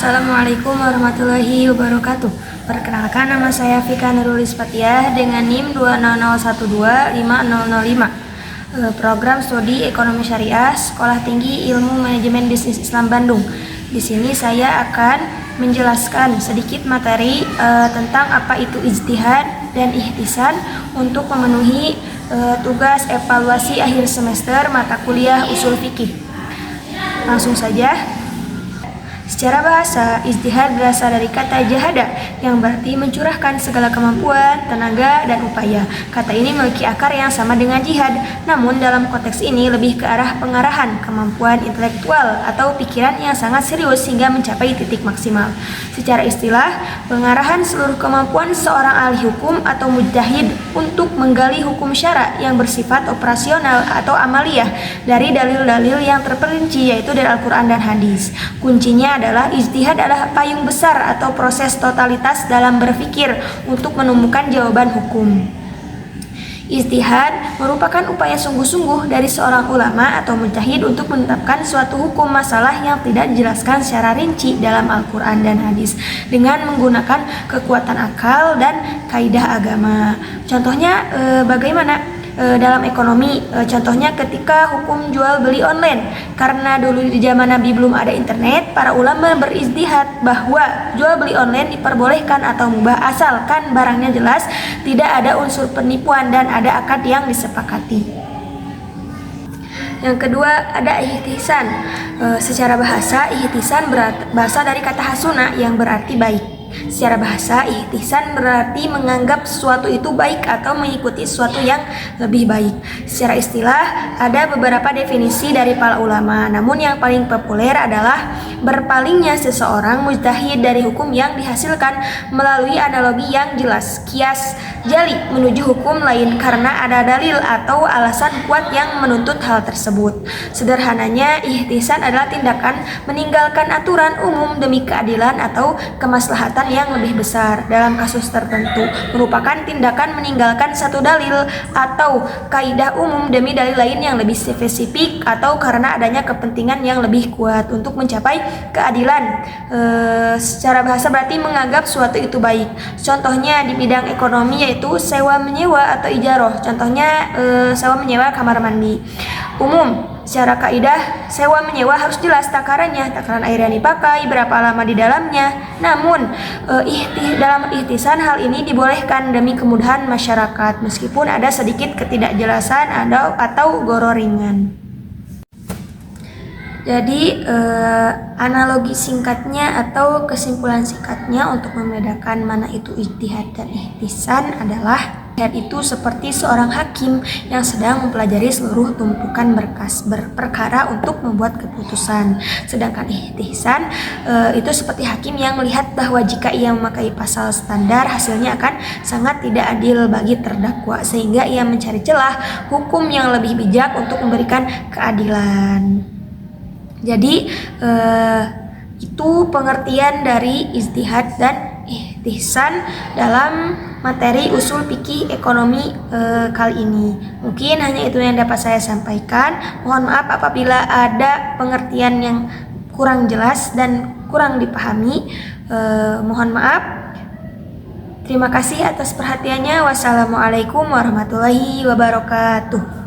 Assalamualaikum warahmatullahi wabarakatuh. Perkenalkan, nama saya Vika Nurulis Fatiyah dengan NIM 200125005. Program Studi Ekonomi Syariah, Sekolah Tinggi Ilmu Manajemen Bisnis Islam Bandung. Di sini saya akan menjelaskan sedikit materi tentang apa itu ijtihad dan ihtisan untuk memenuhi tugas evaluasi akhir semester mata kuliah usul fikih. Langsung saja. Secara bahasa, ijtihad berasal dari kata jahada yang berarti mencurahkan segala kemampuan, tenaga, dan upaya. Kata ini memiliki akar yang sama dengan jihad, namun dalam konteks ini lebih ke arah pengarahan kemampuan intelektual atau pikiran yang sangat serius hingga mencapai titik maksimal. Secara istilah, pengarahan seluruh kemampuan seorang ahli hukum atau mujtahid untuk menggali hukum syara yang bersifat operasional atau amaliyah dari dalil-dalil yang terperinci, yaitu dari Al-Quran dan hadis. Kuncinya adalah ijtihad adalah payung besar atau proses totalitas dalam berpikir untuk menemukan jawaban hukum. Ijtihad merupakan upaya sungguh-sungguh dari seorang ulama atau mujtahid untuk menetapkan suatu hukum masalah yang tidak dijelaskan secara rinci dalam Al-Quran dan hadis dengan menggunakan kekuatan akal dan kaidah agama. Contohnya bagaimana? Dalam ekonomi, contohnya ketika hukum jual beli online. Karena dulu di zaman Nabi belum ada internet, para ulama berijtihad bahwa jual beli online diperbolehkan atau mubah asalkan barangnya jelas, tidak ada unsur penipuan dan ada akad yang disepakati. Yang kedua ada ihtisan. Secara bahasa, ihtisan berasal dari kata hasuna yang berarti baik. Secara bahasa, ihtisan berarti menganggap sesuatu itu baik atau mengikuti sesuatu yang lebih baik. Secara istilah, ada beberapa definisi dari para ulama, namun yang paling populer adalah berpalingnya seseorang mujtahid dari hukum yang dihasilkan melalui analogi yang jelas, kias jali menuju hukum lain karena ada dalil atau alasan kuat yang menuntut hal tersebut. Sederhananya, ihtisan adalah tindakan meninggalkan aturan umum demi keadilan atau kemaslahatan yang lebih besar. Dalam kasus tertentu merupakan tindakan meninggalkan satu dalil atau kaidah umum demi dalil lain yang lebih spesifik atau karena adanya kepentingan yang lebih kuat untuk mencapai keadilan. Secara bahasa berarti menganggap suatu itu baik. Contohnya di bidang ekonomi yaitu sewa menyewa atau ijaroh. Contohnya sewa menyewa kamar mandi umum. Secara kaidah, sewa menyewa harus jelas takarannya, takaran air yang dipakai, berapa lama di dalamnya. Namun, dalam ihtisan hal ini dibolehkan demi kemudahan masyarakat, meskipun ada sedikit ketidakjelasan atau goro ringan. Jadi, analogi singkatnya atau kesimpulan singkatnya untuk membedakan mana itu ijtihad dan ihtisan adalah ijtihad itu seperti seorang hakim yang sedang mempelajari seluruh tumpukan berkas perkara untuk membuat keputusan. Sedangkan ihtisan itu seperti hakim yang melihat bahwa jika ia memakai pasal standar hasilnya akan sangat tidak adil bagi terdakwa, sehingga ia mencari celah hukum yang lebih bijak untuk memberikan keadilan. Jadi itu pengertian dari ijtihad dan ihtisan dalam materi usul fikih ekonomi kali ini. Mungkin hanya itu yang dapat saya sampaikan. Mohon maaf apabila ada pengertian yang kurang jelas dan kurang dipahami. Mohon maaf. Terima kasih atas perhatiannya. Wassalamualaikum warahmatullahi wabarakatuh.